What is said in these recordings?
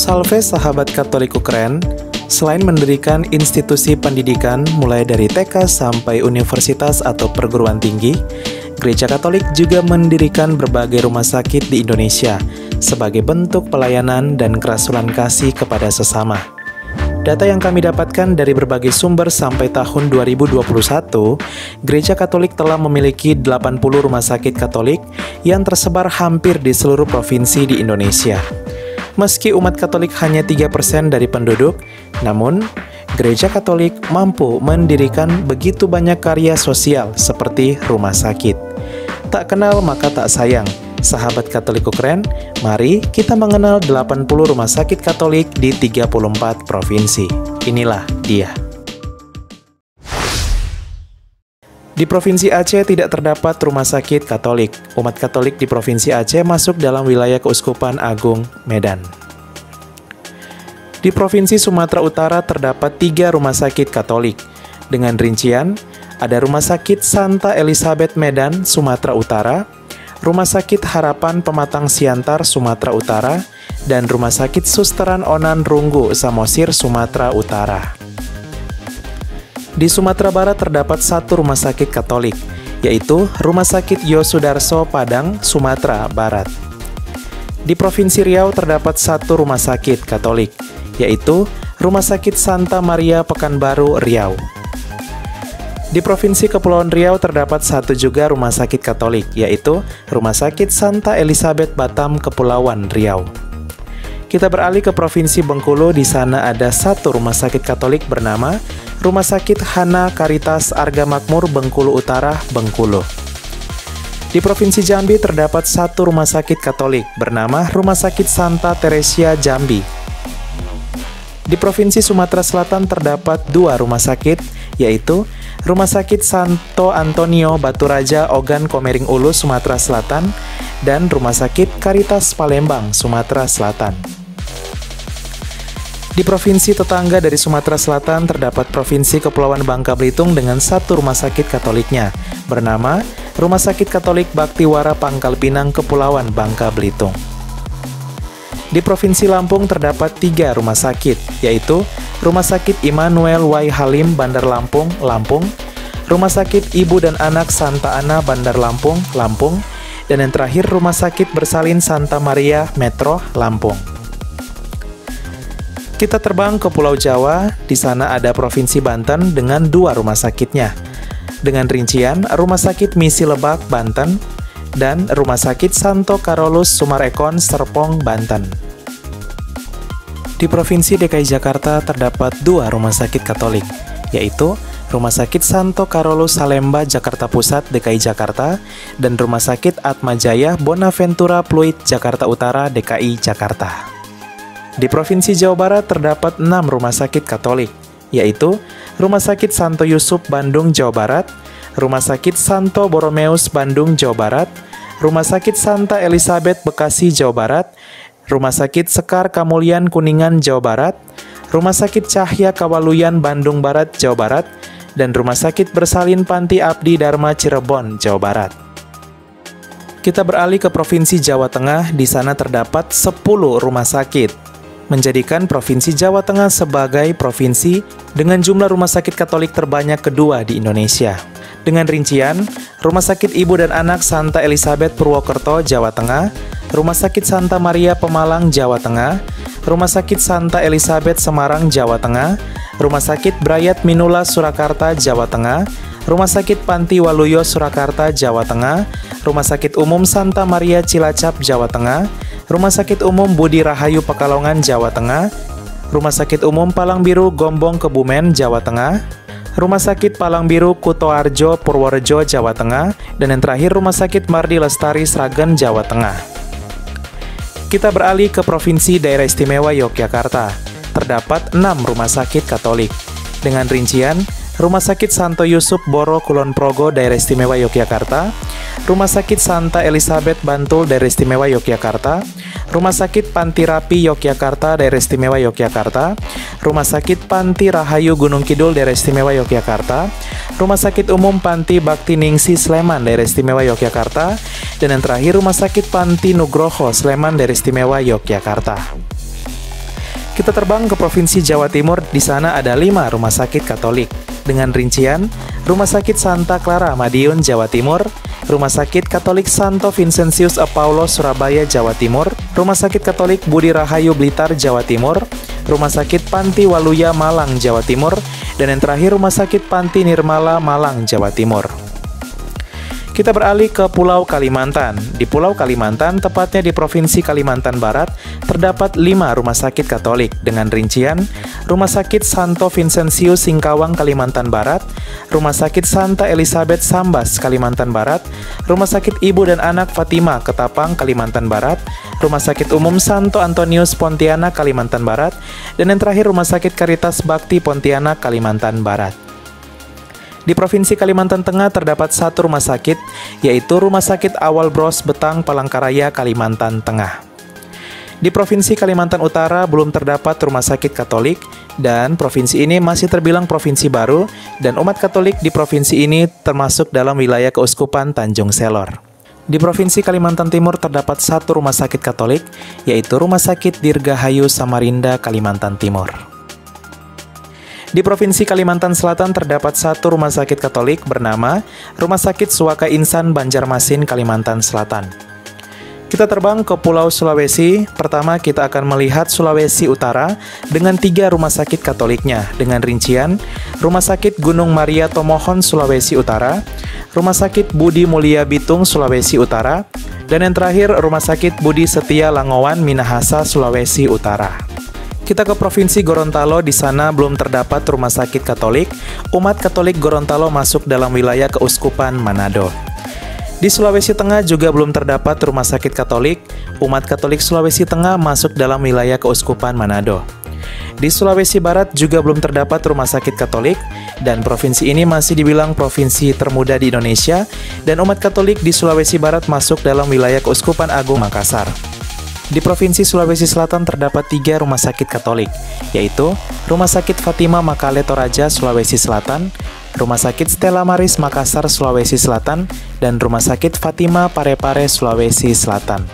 Salve sahabat Katoliku keren, selain mendirikan institusi pendidikan mulai dari TK sampai universitas atau perguruan tinggi, Gereja Katolik juga mendirikan berbagai rumah sakit di Indonesia sebagai bentuk pelayanan dan kerasulan kasih kepada sesama. Data yang kami dapatkan dari berbagai sumber sampai tahun 2021, Gereja Katolik telah memiliki 80 rumah sakit Katolik yang tersebar hampir di seluruh provinsi di Indonesia. Meski umat Katolik hanya 3% dari penduduk, namun Gereja Katolik mampu mendirikan begitu banyak karya sosial seperti rumah sakit. Tak kenal maka tak sayang. Sahabat Katoliku keren, mari kita mengenal 80 rumah sakit Katolik di 34 provinsi. Inilah dia. Di Provinsi Aceh tidak terdapat rumah sakit Katolik. Umat Katolik di Provinsi Aceh masuk dalam wilayah Keuskupan Agung Medan. Di Provinsi Sumatera Utara terdapat 3 rumah sakit Katolik. Dengan rincian, ada Rumah Sakit Santa Elizabeth Medan, Sumatera Utara, Rumah Sakit Harapan Pematang Siantar, Sumatera Utara, dan Rumah Sakit Susteran Onan Runggu, Samosir, Sumatera Utara. Di Sumatera Barat terdapat 1 rumah sakit Katolik, yaitu Rumah Sakit Yosudarso Padang, Sumatera Barat. Di Provinsi Riau terdapat 1 rumah sakit Katolik, yaitu Rumah Sakit Santa Maria Pekanbaru, Riau. Di Provinsi Kepulauan Riau terdapat 1 juga rumah sakit Katolik, yaitu Rumah Sakit Santa Elizabeth Batam, Kepulauan Riau. Kita beralih ke Provinsi Bengkulu, di sana ada 1 rumah sakit Katolik bernama Rumah Sakit Hana Caritas Arga Makmur Bengkulu Utara, Bengkulu. Di Provinsi Jambi terdapat 1 rumah sakit Katolik bernama Rumah Sakit Santa Teresia Jambi. Di Provinsi Sumatera Selatan terdapat 2 rumah sakit, yaitu Rumah Sakit Santo Antonio Baturaja Ogan Komering Ulu, Sumatera Selatan, dan Rumah Sakit Caritas Palembang, Sumatera Selatan. Di provinsi tetangga dari Sumatera Selatan terdapat Provinsi Kepulauan Bangka Belitung dengan 1 rumah sakit Katoliknya, bernama Rumah Sakit Katolik Baktiwara Pangkal Pinang, Kepulauan Bangka Belitung. Di Provinsi Lampung terdapat 3 rumah sakit, yaitu Rumah Sakit Immanuel Wai Halim, Bandar Lampung, Lampung, Rumah Sakit Ibu dan Anak Santa Ana, Bandar Lampung, Lampung, dan yang terakhir Rumah Sakit Bersalin Santa Maria, Metro, Lampung. Kita terbang ke Pulau Jawa, di sana ada Provinsi Banten dengan 2 rumah sakitnya. Dengan rincian, Rumah Sakit Misi Lebak, Banten, dan Rumah Sakit Santo Karolus Sumarekon, Serpong, Banten. Di Provinsi DKI Jakarta terdapat 2 rumah sakit Katolik, yaitu Rumah Sakit Santo Karolus Salemba, Jakarta Pusat, DKI Jakarta, dan Rumah Sakit Atmajaya Bonaventura Pluit, Jakarta Utara, DKI Jakarta. Di Provinsi Jawa Barat terdapat 6 rumah sakit Katolik, yaitu Rumah Sakit Santo Yusuf, Bandung, Jawa Barat, Rumah Sakit Santo Boromeus, Bandung, Jawa Barat, Rumah Sakit Santa Elizabeth, Bekasi, Jawa Barat, Rumah Sakit Sekar Kamulian, Kuningan, Jawa Barat, Rumah Sakit Cahya Kawaluyan, Bandung Barat, Jawa Barat, dan Rumah Sakit Bersalin Panti Abdi Dharma, Cirebon, Jawa Barat. Kita beralih ke Provinsi Jawa Tengah, di sana terdapat 10 rumah sakit, menjadikan Provinsi Jawa Tengah sebagai provinsi dengan jumlah rumah sakit Katolik terbanyak kedua di Indonesia. Dengan rincian, Rumah Sakit Ibu dan Anak Santa Elizabeth Purwokerto, Jawa Tengah, Rumah Sakit Santa Maria Pemalang, Jawa Tengah, Rumah Sakit Santa Elizabeth Semarang, Jawa Tengah, Rumah Sakit Brayat Minula Surakarta, Jawa Tengah, Rumah Sakit Panti Waluyo Surakarta, Jawa Tengah, Rumah Sakit Umum Santa Maria Cilacap, Jawa Tengah, Rumah Sakit Umum Budi Rahayu Pekalongan, Jawa Tengah, Rumah Sakit Umum Palang Biru Gombong Kebumen, Jawa Tengah, Rumah Sakit Palang Biru Kutoarjo Purworejo, Jawa Tengah, dan yang terakhir Rumah Sakit Mardi Lestari Sragen, Jawa Tengah. Kita beralih ke Provinsi Daerah Istimewa Yogyakarta. Terdapat 6 rumah sakit Katolik. Dengan rincian, Rumah Sakit Santo Yusuf Boro Kulon Progo, Daerah Istimewa Yogyakarta, Rumah Sakit Santa Elizabeth Bantul, Daerah Istimewa Yogyakarta, Rumah Sakit Panti Rapi Yogyakarta, Daerah Istimewa Yogyakarta, Rumah Sakit Panti Rahayu Gunung Kidul, Daerah Istimewa Yogyakarta, Rumah Sakit Umum Panti Bakti Ningsi Sleman, Daerah Istimewa Yogyakarta, dan yang terakhir Rumah Sakit Panti Nugroho Sleman, Daerah Istimewa Yogyakarta. Kita terbang ke Provinsi Jawa Timur, di sana ada 5 rumah sakit Katolik. Dengan rincian, Rumah Sakit Santa Clara Madiun, Jawa Timur, Rumah Sakit Katolik Santo Vincentius Apaulo Surabaya, Jawa Timur, Rumah Sakit Katolik Budi Rahayu Blitar, Jawa Timur, Rumah Sakit Panti Waluya Malang, Jawa Timur, dan yang terakhir Rumah Sakit Panti Nirmala Malang, Jawa Timur. Kita beralih ke Pulau Kalimantan. Di Pulau Kalimantan, tepatnya di Provinsi Kalimantan Barat, terdapat 5 rumah sakit Katolik dengan rincian Rumah Sakit Santo Vincentius Singkawang, Kalimantan Barat, Rumah Sakit Santa Elizabeth Sambas, Kalimantan Barat, Rumah Sakit Ibu dan Anak Fatima, Ketapang, Kalimantan Barat, Rumah Sakit Umum Santo Antonius Pontianak, Kalimantan Barat, dan yang terakhir Rumah Sakit Caritas Bakti Pontianak, Kalimantan Barat. Di Provinsi Kalimantan Tengah terdapat 1 rumah sakit, yaitu Rumah Sakit Awal Bros Betang, Palangkaraya, Kalimantan Tengah. Di Provinsi Kalimantan Utara belum terdapat rumah sakit Katolik, dan provinsi ini masih terbilang provinsi baru, dan umat Katolik di provinsi ini termasuk dalam wilayah Keuskupan Tanjung Selor. Di Provinsi Kalimantan Timur terdapat 1 rumah sakit Katolik, yaitu Rumah Sakit Dirgahayu Samarinda, Kalimantan Timur. Di Provinsi Kalimantan Selatan terdapat 1 rumah sakit Katolik bernama Rumah Sakit Suaka Insan, Banjarmasin, Kalimantan Selatan. Kita terbang ke Pulau Sulawesi. Pertama kita akan melihat Sulawesi Utara dengan 3 rumah sakit Katoliknya dengan rincian Rumah Sakit Gunung Maria Tomohon, Sulawesi Utara, Rumah Sakit Budi Mulia Bitung, Sulawesi Utara, dan yang terakhir Rumah Sakit Budi Setia Langowan, Minahasa, Sulawesi Utara. Kita ke Provinsi Gorontalo, di sana belum terdapat rumah sakit Katolik. Umat Katolik Gorontalo masuk dalam wilayah Keuskupan Manado. Di Sulawesi Tengah juga belum terdapat rumah sakit Katolik. Umat Katolik Sulawesi Tengah masuk dalam wilayah Keuskupan Manado. Di Sulawesi Barat juga belum terdapat rumah sakit Katolik, dan provinsi ini masih dibilang provinsi termuda di Indonesia, dan umat Katolik di Sulawesi Barat masuk dalam wilayah Keuskupan Agung Makassar. Di Provinsi Sulawesi Selatan terdapat 3 rumah sakit Katolik, yaitu Rumah Sakit Fatima Makale Toraja, Sulawesi Selatan, Rumah Sakit Stella Maris Makassar, Sulawesi Selatan, dan Rumah Sakit Fatima Parepare, Sulawesi Selatan.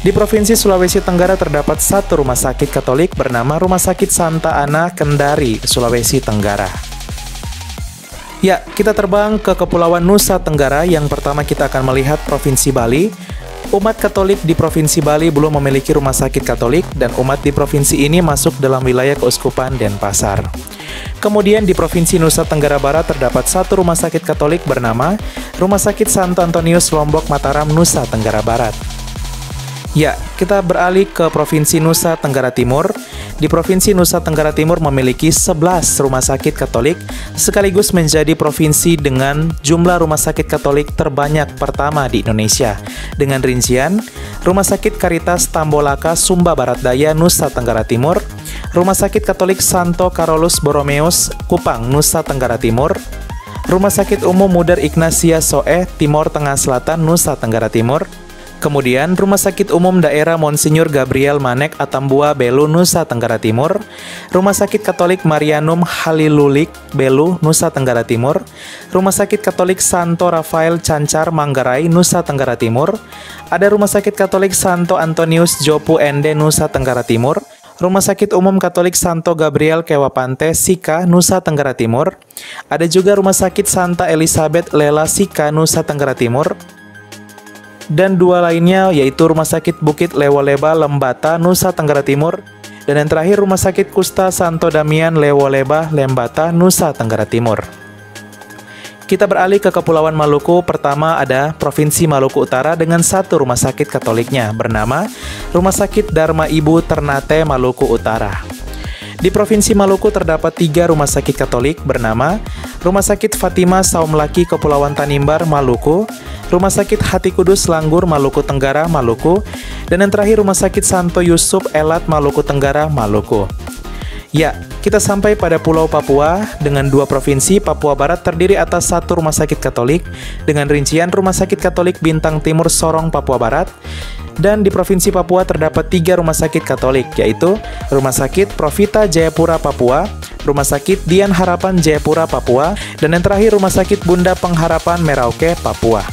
Di Provinsi Sulawesi Tenggara terdapat 1 rumah sakit Katolik bernama Rumah Sakit Santa Ana, Kendari, Sulawesi Tenggara. Ya, kita terbang ke Kepulauan Nusa Tenggara. Yang pertama kita akan melihat Provinsi Bali. Umat Katolik di Provinsi Bali belum memiliki rumah sakit Katolik, dan umat di provinsi ini masuk dalam wilayah Keuskupan Denpasar. Kemudian di Provinsi Nusa Tenggara Barat terdapat 1 rumah sakit Katolik bernama Rumah Sakit Santo Antonius Lombok Mataram, Nusa Tenggara Barat. Ya, kita beralih ke Provinsi Nusa Tenggara Timur. Di Provinsi Nusa Tenggara Timur memiliki 11 rumah sakit Katolik, sekaligus menjadi provinsi dengan jumlah rumah sakit Katolik terbanyak pertama di Indonesia. Dengan rincian, Rumah Sakit Caritas Tambolaka, Sumba Barat Daya, Nusa Tenggara Timur, Rumah Sakit Katolik Santo Carolus Borromeus, Kupang, Nusa Tenggara Timur, Rumah Sakit Umum Muder Ignatia Soeh, Timor Tengah Selatan, Nusa Tenggara Timur, kemudian Rumah Sakit Umum Daerah Monsinyur Gabriel Manek Atambua, Belu, Nusa Tenggara Timur, Rumah Sakit Katolik Marianum Halilulik, Belu, Nusa Tenggara Timur, Rumah Sakit Katolik Santo Rafael Cancar, Manggarai, Nusa Tenggara Timur, ada Rumah Sakit Katolik Santo Antonius Jopu Ende, Nusa Tenggara Timur, Rumah Sakit Umum Katolik Santo Gabriel Kewapante, Sika, Nusa Tenggara Timur, ada juga Rumah Sakit Santa Elizabeth Lela Sika, Nusa Tenggara Timur, dan 2 lainnya yaitu Rumah Sakit Bukit Lewoleba, Lembata, Nusa Tenggara Timur, dan yang terakhir Rumah Sakit Kusta Santo Damian Lewoleba, Lembata, Nusa Tenggara Timur. Kita beralih ke Kepulauan Maluku. Pertama ada Provinsi Maluku Utara dengan 1 rumah sakit Katoliknya bernama Rumah Sakit Dharma Ibu Ternate, Maluku Utara. Di Provinsi Maluku terdapat 3 rumah sakit Katolik bernama Rumah Sakit Fatima Saumlaki, Kepulauan Tanimbar, Maluku, Rumah Sakit Hati Kudus Langgur, Maluku Tenggara, Maluku, dan yang terakhir Rumah Sakit Santo Yusuf Elat, Maluku Tenggara, Maluku. Ya, kita sampai pada Pulau Papua dengan 2 provinsi. Papua Barat terdiri atas 1 rumah sakit Katolik dengan rincian Rumah Sakit Katolik Bintang Timur Sorong, Papua Barat. Dan di Provinsi Papua terdapat 3 rumah sakit Katolik, yaitu Rumah Sakit Profita Jayapura, Papua, Rumah Sakit Dian Harapan Jayapura, Papua, dan yang terakhir Rumah Sakit Bunda Pengharapan Merauke, Papua.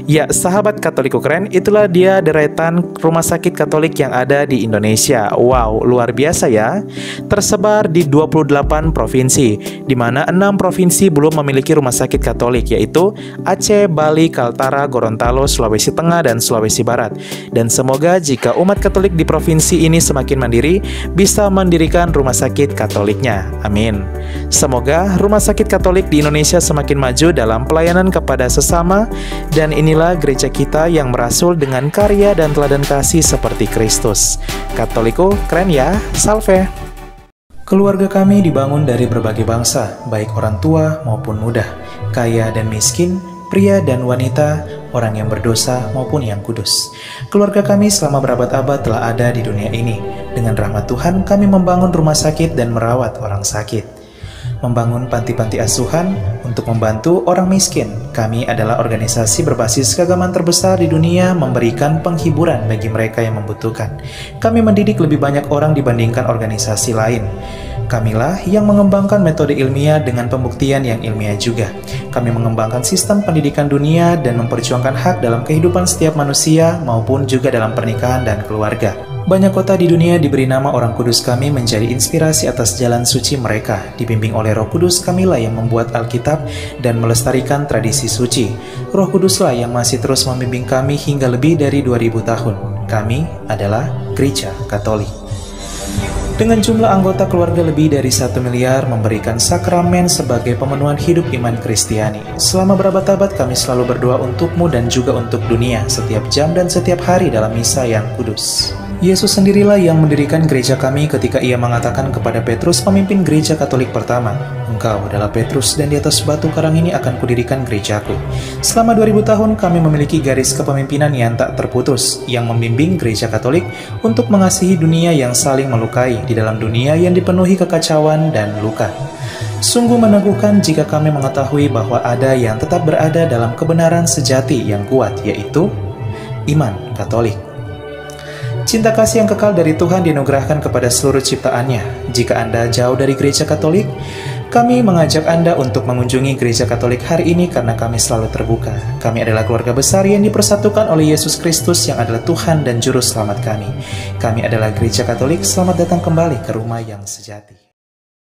Ya, sahabat Katoliku keren, itulah dia deretan rumah sakit Katolik yang ada di Indonesia. Wow, luar biasa ya. Tersebar di 28 provinsi, di mana 6 provinsi belum memiliki rumah sakit Katolik, yaitu Aceh, Bali, Kaltara, Gorontalo, Sulawesi Tengah, dan Sulawesi Barat. Dan semoga jika umat Katolik di provinsi ini semakin mandiri, bisa mendirikan rumah sakit Katoliknya. Amin. Semoga rumah sakit Katolik di Indonesia semakin maju dalam pelayanan kepada sesama, dan inilah gereja kita yang merasul dengan karya dan teladan kasih seperti Kristus. Katoliku, keren ya, salve! Keluarga kami dibangun dari berbagai bangsa, baik orang tua maupun muda, kaya dan miskin, pria dan wanita, orang yang berdosa maupun yang kudus. Keluarga kami selama berabad-abad telah ada di dunia ini. Dengan rahmat Tuhan, kami membangun rumah sakit dan merawat orang sakit. Membangun panti-panti asuhan untuk membantu orang miskin. Kami adalah organisasi berbasis keagamaan terbesar di dunia, memberikan penghiburan bagi mereka yang membutuhkan. Kami mendidik lebih banyak orang dibandingkan organisasi lain. Kamilah yang mengembangkan metode ilmiah dengan pembuktian yang ilmiah juga. Kami mengembangkan sistem pendidikan dunia dan memperjuangkan hak dalam kehidupan setiap manusia maupun juga dalam pernikahan dan keluarga. Banyak kota di dunia diberi nama orang kudus kami menjadi inspirasi atas jalan suci mereka. Dibimbing oleh Roh Kudus, kamilah yang membuat Alkitab dan melestarikan tradisi suci. Roh Kuduslah yang masih terus membimbing kami hingga lebih dari 2000 tahun. Kami adalah Gereja Katolik. Dengan jumlah anggota keluarga lebih dari 1 miliar, memberikan sakramen sebagai pemenuhan hidup iman Kristiani. Selama berabad-abad kami selalu berdoa untukmu dan juga untuk dunia, setiap jam dan setiap hari dalam misa yang kudus. Yesus sendirilah yang mendirikan gereja kami ketika ia mengatakan kepada Petrus, pemimpin gereja Katolik pertama, "Engkau adalah Petrus dan di atas batu karang ini akan kudirikan gerejaku." Selama 2000 tahun kami memiliki garis kepemimpinan yang tak terputus, yang membimbing gereja Katolik untuk mengasihi dunia yang saling melukai di dalam dunia yang dipenuhi kekacauan dan luka. Sungguh meneguhkan jika kami mengetahui bahwa ada yang tetap berada dalam kebenaran sejati yang kuat, yaitu iman Katolik. Cinta kasih yang kekal dari Tuhan dianugerahkan kepada seluruh ciptaannya. Jika Anda jauh dari gereja Katolik, kami mengajak Anda untuk mengunjungi gereja Katolik hari ini karena kami selalu terbuka. Kami adalah keluarga besar yang dipersatukan oleh Yesus Kristus yang adalah Tuhan dan Juru Selamat kami. Kami adalah gereja Katolik, selamat datang kembali ke rumah yang sejati.